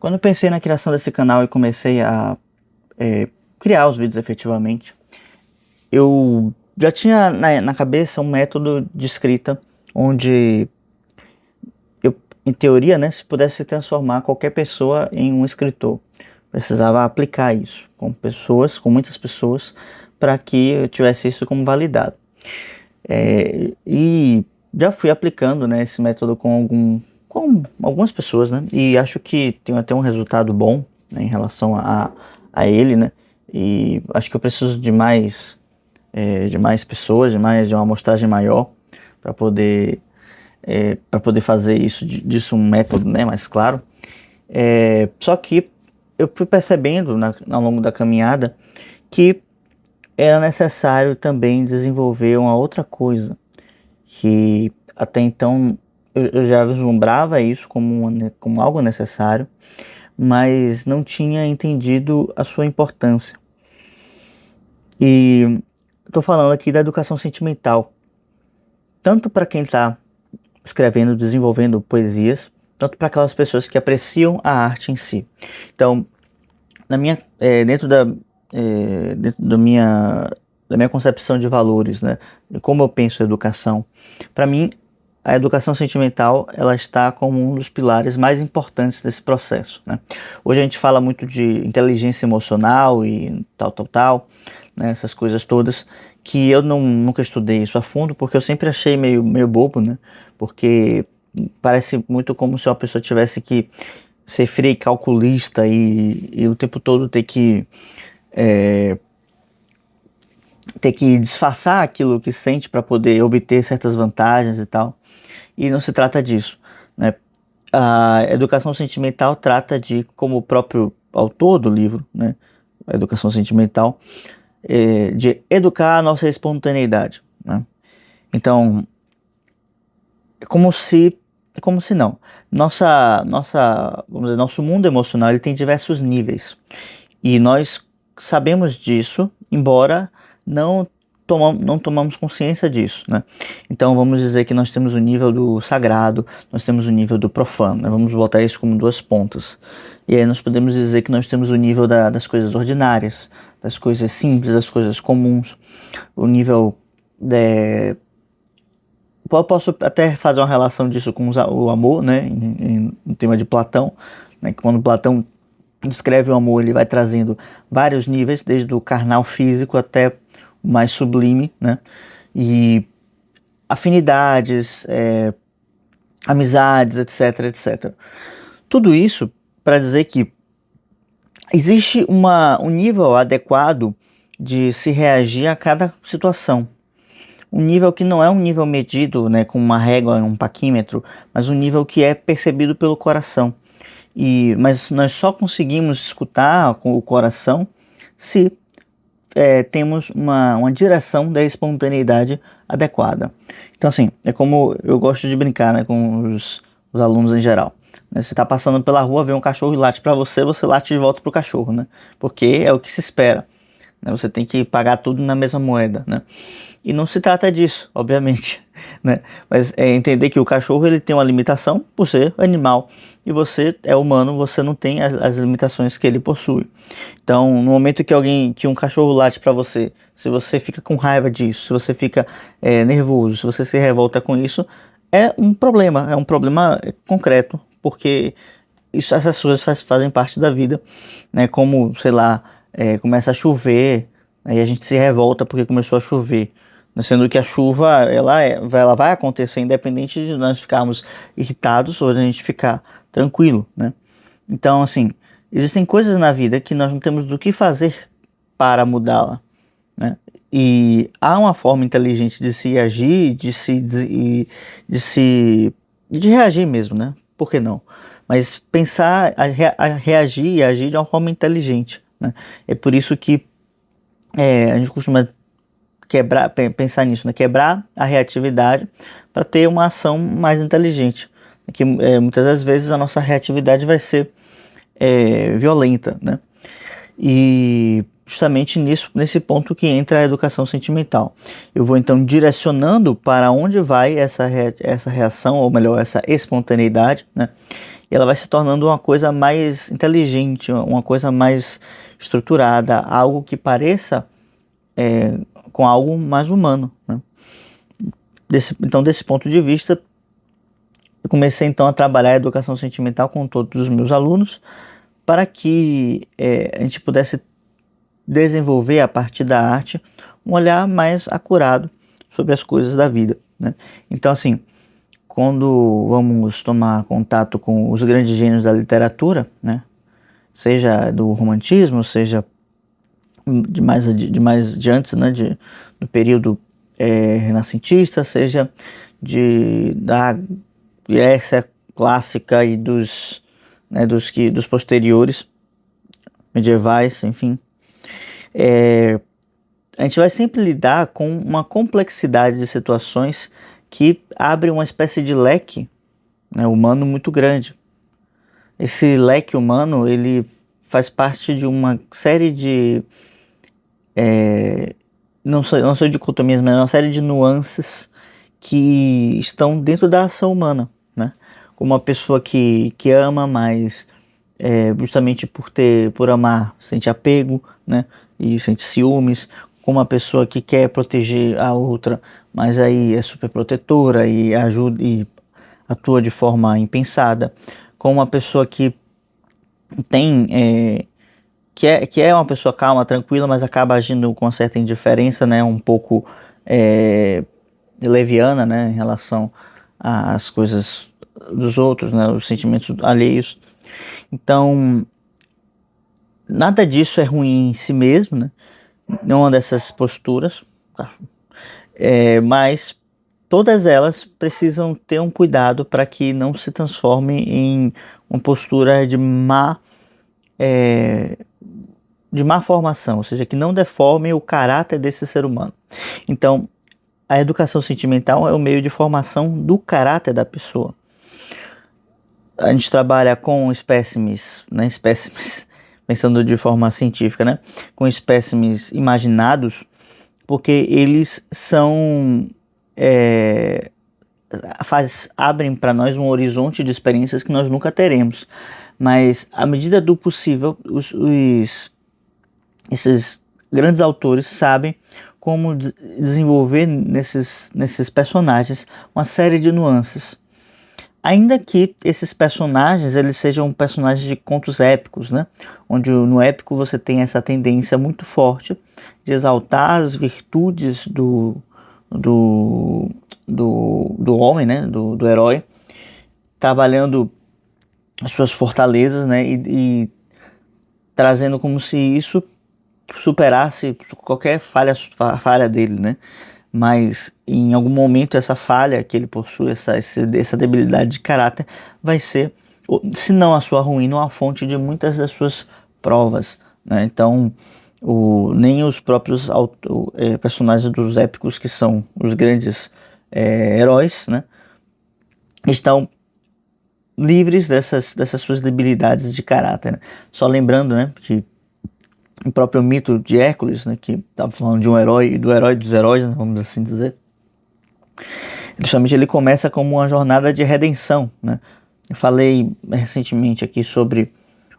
Quando eu pensei na criação desse canal e comecei a criar os vídeos efetivamente, eu já tinha na cabeça um método de escrita onde eu, em teoria, né, se pudesse transformar qualquer pessoa em um escritor. Precisava aplicar isso com muitas pessoas, para que eu tivesse isso como validado. E já fui aplicando, né, esse método com algumas pessoas, né, e acho que tem até um resultado bom, né, em relação a ele, né, e acho que eu preciso de mais pessoas, de uma amostragem maior para poder fazer disso um método, né, mais claro. Só que eu fui percebendo ao longo da caminhada que era necessário também desenvolver uma outra coisa, que até então eu já vislumbrava isso como algo necessário, mas não tinha entendido a sua importância. E estou falando aqui da educação sentimental, tanto para quem está escrevendo, desenvolvendo poesias, tanto para aquelas pessoas que apreciam a arte em si. Então, dentro da minha concepção de valores, né, de como eu penso a educação, para mim a educação sentimental ela está como um dos pilares mais importantes desse processo, né? Hoje a gente fala muito de inteligência emocional e tal, né, essas coisas todas que eu nunca estudei isso a fundo, porque eu sempre achei meio bobo, né? Porque parece muito como se uma pessoa tivesse que ser fria e calculista e o tempo todo é, ter que disfarçar aquilo que sente para poder obter certas vantagens e tal. E não se trata disso, né? A educação sentimental trata de, como o próprio autor do livro, né, a educação sentimental, de educar a nossa espontaneidade, né? Então, é como se não. Vamos dizer, nosso mundo emocional ele tem diversos níveis. E nós sabemos disso, embora não não tomamos consciência disso, né? Então vamos dizer que nós temos o nível do sagrado, nós temos o nível do profano, né? Vamos botar isso como duas pontas. E aí nós podemos dizer que nós temos o nível das coisas ordinárias, das coisas simples, das coisas comuns, o nível de... Eu posso até fazer uma relação disso com o amor, né? No tema de Platão, né? Que quando Platão descreve o amor, ele vai trazendo vários níveis, desde o carnal físico até o mais sublime, né? E afinidades, amizades, etc, etc. Tudo isso para dizer que existe um nível adequado de se reagir a cada situação. Um nível que não é um nível medido, né, com uma régua, um paquímetro, mas um nível que é percebido pelo coração. Mas nós só conseguimos escutar com o coração se temos uma direção da espontaneidade adequada. Então, assim, é como eu gosto de brincar, né, com os alunos em geral. Né? Você está passando pela rua, vê um cachorro e late para você, você late de volta para o cachorro, né? Porque é o que se espera. Né? Você tem que pagar tudo na mesma moeda, né? E não se trata disso, obviamente, né? Mas é entender que o cachorro ele tem uma limitação por ser animal e você é humano, você não tem as limitações que ele possui. Então, no momento que um cachorro late para você, se você fica com raiva disso, se você fica nervoso, se você se revolta com isso, é um problema concreto, porque essas coisas fazem parte da vida, né? Como, sei lá, começa a chover, aí a gente se revolta porque começou a chover. Sendo que a chuva ela vai acontecer independente de nós ficarmos irritados ou de a gente ficar tranquilo, né? Então, assim, existem coisas na vida que nós não temos do que fazer para mudá-la, né? E há uma forma inteligente de se agir, de reagir mesmo, né? Por que não? Mas pensar, a reagir e agir de uma forma inteligente, né? É por isso que a gente costuma pensar nisso, né? Quebrar a reatividade para ter uma ação mais inteligente. Que muitas das vezes a nossa reatividade vai ser violenta, né? E justamente nesse ponto que entra a educação sentimental. Eu vou então direcionando para onde vai essa reação, ou melhor, essa espontaneidade, né? e ela vai se tornando uma coisa mais inteligente, uma coisa mais estruturada, algo que pareça com algo mais humano, né? Então, desse ponto de vista, eu comecei então a trabalhar a educação sentimental com todos os meus alunos para que a gente pudesse desenvolver a partir da arte um olhar mais acurado sobre as coisas da vida, né? Então, assim, quando vamos tomar contato com os grandes gênios da literatura, né, seja do romantismo, seja de antes, né, do período renascentista, seja da Grécia clássica e dos posteriores, medievais, enfim, a gente vai sempre lidar com uma complexidade de situações que abre uma espécie de leque, né, humano muito grande. Esse leque humano, ele faz parte de uma série de não são dicotomias, mas é uma série de nuances que estão dentro da ação humana, né? Como uma pessoa que ama, mas justamente por amar, sente apego, né? E sente ciúmes, como uma pessoa que quer proteger a outra, mas aí é super protetora e ajuda e atua de forma impensada, como uma pessoa que tem que é uma pessoa calma, tranquila, mas acaba agindo com uma certa indiferença, né, um pouco leviana, né, em relação às coisas dos outros, né, os sentimentos alheios. Então, nada disso é ruim em si mesmo, né, nenhuma dessas posturas, tá? Mas todas elas precisam ter um cuidado para que não se transforme em uma postura de má formação, ou seja, que não deforme o caráter desse ser humano. Então, a educação sentimental é o meio de formação do caráter da pessoa. A gente trabalha com espécimes, né, pensando de forma científica, né, com espécimes imaginados, porque eles abrem para nós um horizonte de experiências que nós nunca teremos. Mas, à medida do possível, esses grandes autores sabem como desenvolver nesses personagens uma série de nuances. Ainda que esses personagens eles sejam personagens de contos épicos, né? Onde no épico você tem essa tendência muito forte de exaltar as virtudes do homem, né? Do herói, trabalhando as suas fortalezas, né? E trazendo como se isso superasse qualquer falha dele, né? Mas em algum momento essa falha que ele possui, essa debilidade de caráter, vai ser, se não a sua ruína, uma fonte de muitas das suas provas, né? Então, nem os próprios personagens dos épicos, que são os grandes heróis, né, estão livres dessas suas debilidades de caráter, né? Só lembrando, né, que o próprio mito de Hércules, né, que estava falando de um herói, do herói dos heróis, né, vamos assim dizer, justamente ele começa como uma jornada de redenção, né? Eu falei recentemente aqui sobre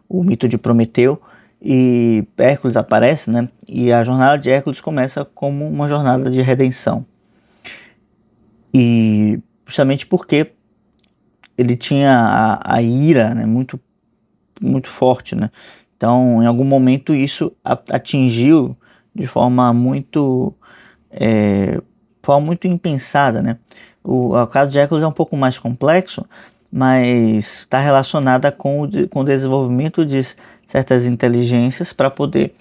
o mito de Prometeu, e Hércules aparece, né? E a jornada de Hércules começa como uma jornada de redenção. E justamente porque ele tinha a ira, né, muito, muito forte, né? Então, em algum momento isso atingiu de forma muito impensada, né? O caso de Hércules é um pouco mais complexo, mas está relacionada com o desenvolvimento de certas inteligências para poder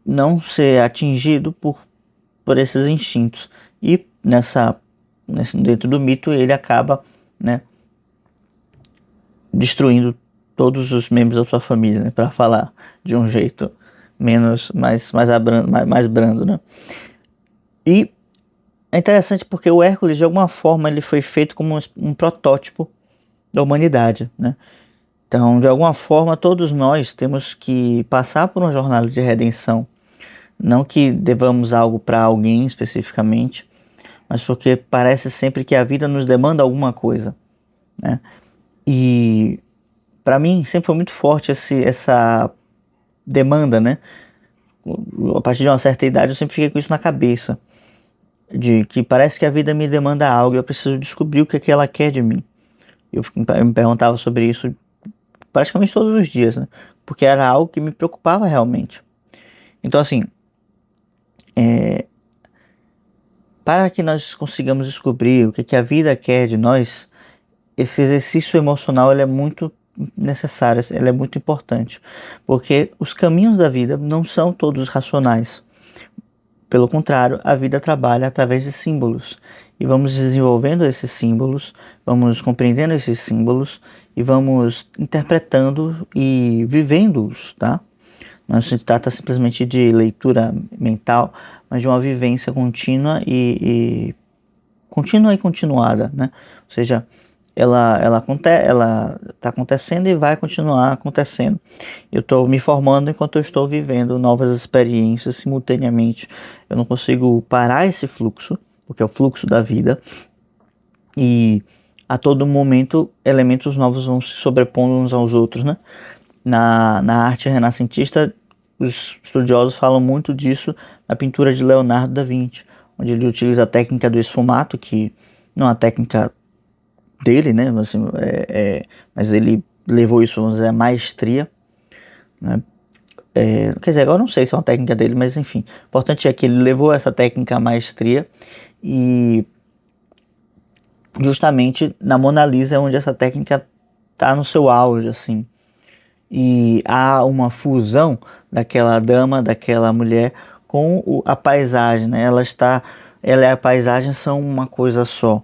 não ser atingido por esses instintos. E dentro do mito ele acaba, né, destruindo todos os membros da sua família, né, para falar de um jeito mais brando, né? E é interessante porque o Hércules, de alguma forma, ele foi feito como um protótipo da humanidade, né? Então, de alguma forma, todos nós temos que passar por uma jornada de redenção. Não que devamos algo para alguém especificamente, mas porque parece sempre que a vida nos demanda alguma coisa, né? E para mim sempre foi muito forte essa demanda, né? A partir de uma certa idade eu sempre fiquei com isso na cabeça, de que parece que a vida me demanda algo e eu preciso descobrir o que é que ela quer de mim. Eu me perguntava sobre isso praticamente todos os dias, né? Porque era algo que me preocupava realmente. Então, assim, para que nós consigamos descobrir o que, que a vida quer de nós, esse exercício emocional ele é muito necessário, ele é muito importante. Porque os caminhos da vida não são todos racionais. Pelo contrário, a vida trabalha através de símbolos. E vamos desenvolvendo esses símbolos, vamos compreendendo esses símbolos e vamos interpretando e vivendo-os, tá? Não se trata simplesmente de leitura mental, mas de uma vivência contínua e contínua e continuada, né? Ou seja, ela está acontecendo e vai continuar acontecendo. Eu estou me formando enquanto eu estou vivendo novas experiências simultaneamente. Eu não consigo parar esse fluxo, porque é o fluxo da vida, e a todo momento elementos novos vão se sobrepondo uns aos outros, né? Na arte renascentista, os estudiosos falam muito disso na pintura de Leonardo da Vinci, onde ele utiliza a técnica do esfumato, que não é uma técnica dele, né? Assim, mas ele levou isso, vamos dizer, à maestria, né? Quer dizer, agora eu não sei se é uma técnica dele, mas enfim. O importante é que ele levou essa técnica à maestria e justamente na Mona Lisa é onde essa técnica está no seu auge, assim. E há uma fusão daquela dama, daquela mulher com a paisagem, né? Ela e a paisagem são uma coisa só.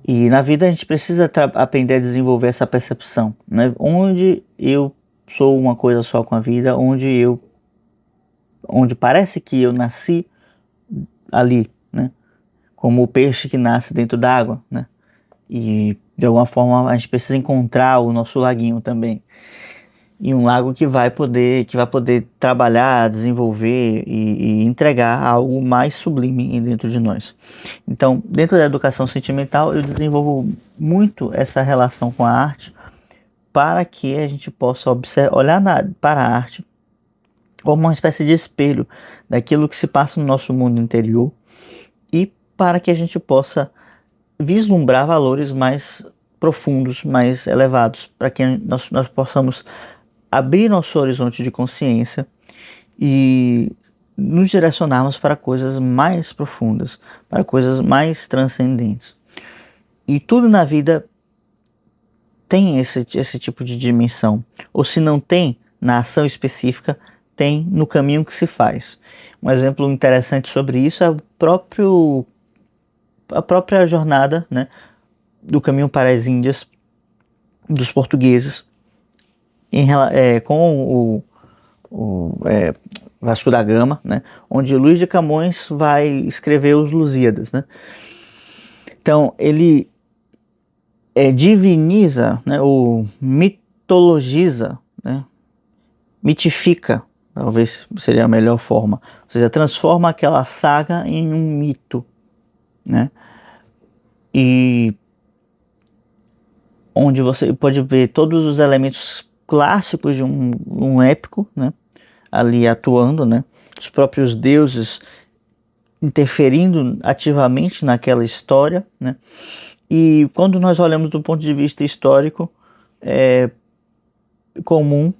E na vida a gente precisa aprender a desenvolver essa percepção, né? Onde eu sou uma coisa só com a vida, onde parece que eu nasci ali, né? Como o peixe que nasce dentro d'água, né? E de alguma forma a gente precisa encontrar o nosso laguinho também. E um lago que vai poder trabalhar, desenvolver e entregar algo mais sublime dentro de nós. Então, dentro da educação sentimental, eu desenvolvo muito essa relação com a arte para que a gente possa olhar para a arte como uma espécie de espelho daquilo que se passa no nosso mundo interior e para que a gente possa vislumbrar valores mais profundos, mais elevados, para que nós possamos abrir nosso horizonte de consciência e nos direcionarmos para coisas mais profundas, para coisas mais transcendentes. E tudo na vida tem esse tipo de dimensão, ou se não tem, na ação específica, tem no caminho que se faz. Um exemplo interessante sobre isso é a própria jornada, né, do caminho para as Índias dos portugueses com o Vasco da Gama, né, onde Luís de Camões vai escrever os Lusíadas, né? Então ele diviniza, né, ou mitologiza, né, mitifica, talvez seria a melhor forma, ou seja, transforma aquela saga em um mito, né? E onde você pode ver todos os elementos clássicos de um épico, né, ali atuando, né, os próprios deuses interferindo ativamente naquela história, né, e quando nós olhamos do ponto de vista histórico, é comum,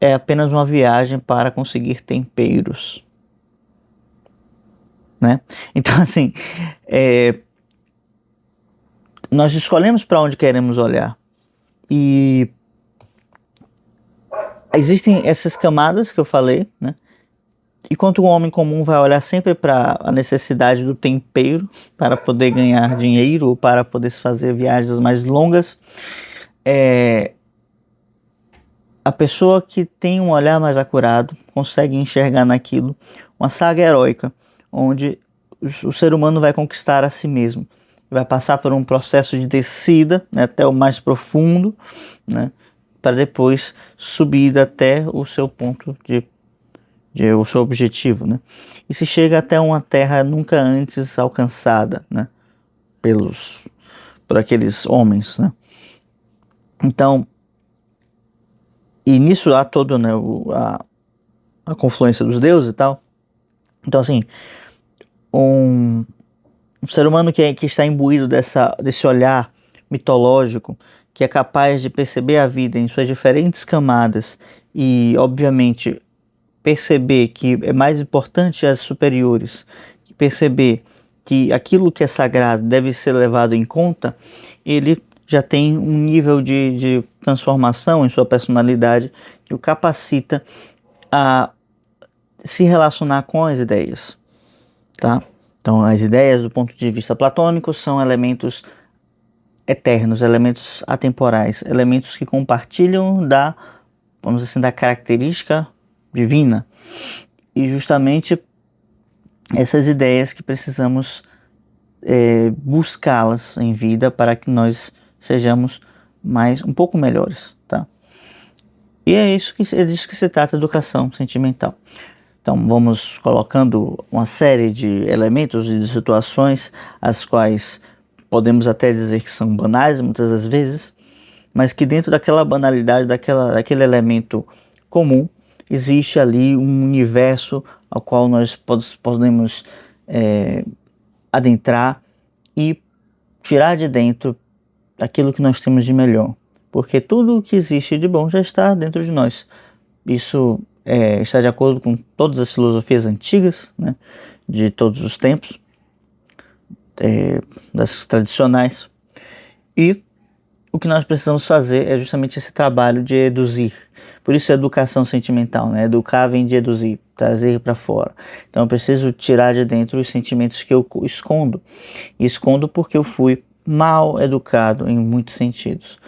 é apenas uma viagem para conseguir temperos, né? Então, assim, nós escolhemos para onde queremos olhar e existem essas camadas que eu falei, né? Enquanto o homem comum vai olhar sempre para a necessidade do tempero para poder ganhar dinheiro ou para poder fazer viagens mais longas, a pessoa que tem um olhar mais acurado consegue enxergar naquilo uma saga heróica, onde o ser humano vai conquistar a si mesmo, vai passar por um processo de descida, né, até o mais profundo, né, para depois subir até o seu ponto o seu objetivo, né? E se chega até uma terra nunca antes alcançada, né, por aqueles homens, né? Então, e nisso há todo, né, a confluência dos deuses e tal. Então, assim, um ser humano que está imbuído desse olhar mitológico, que é capaz de perceber a vida em suas diferentes camadas e, obviamente, perceber que é mais importante as superiores, perceber que aquilo que é sagrado deve ser levado em conta, ele já tem um nível de transformação em sua personalidade que o capacita a se relacionar com as ideias, tá? Então, as ideias do ponto de vista platônico são elementos eternos, elementos atemporais, elementos que compartilham vamos dizer assim, da característica divina. E justamente essas ideias que precisamos buscá-las em vida para que nós sejamos um pouco melhores, tá? E é disso que se trata a educação sentimental. Então vamos colocando uma série de elementos e de situações as quais podemos até dizer que são banais muitas das vezes, mas que dentro daquela banalidade, daquele elemento comum, existe ali um universo ao qual nós podemos adentrar e tirar de dentro aquilo que nós temos de melhor, porque tudo o que existe de bom já está dentro de nós. Isso está de acordo com todas as filosofias antigas, né, de todos os tempos, das tradicionais, e o que nós precisamos fazer é justamente esse trabalho de eduzir. Por isso, educação sentimental, né? Educar vem de eduzir, trazer para fora. Então, eu preciso tirar de dentro os sentimentos que eu escondo. E escondo porque eu fui mal educado em muitos sentidos.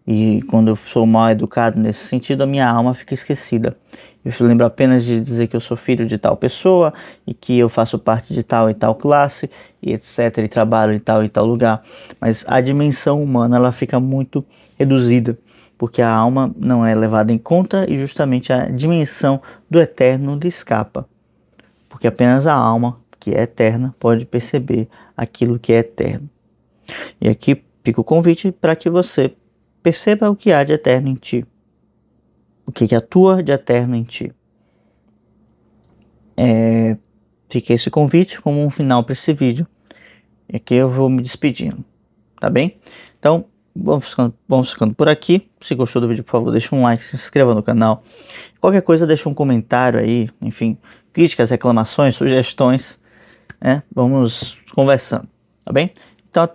E quando eu sou mal educado nesse sentido, a minha alma fica esquecida. Eu lembro apenas de dizer que eu sou filho de tal pessoa e que eu faço parte de tal e tal classe e etc. e trabalho em tal e tal lugar. Mas a dimensão humana ela fica muito reduzida, porque a alma não é levada em conta e justamente a dimensão do eterno lhe escapa. Porque apenas a alma, que é eterna, pode perceber aquilo que é eterno. E aqui fica o convite para que você perceba o que há de eterno em ti. O que atua de eterno em ti. Fica esse convite como um final para esse vídeo. E aqui eu vou me despedindo. Tá bem? Então, vamos ficando por aqui. Se gostou do vídeo, por favor, deixa um like, se inscreva no canal. Qualquer coisa, deixa um comentário aí. Enfim, críticas, reclamações, sugestões. Vamos conversando. Tá bem? Então,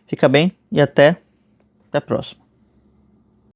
fica bem e até a próxima.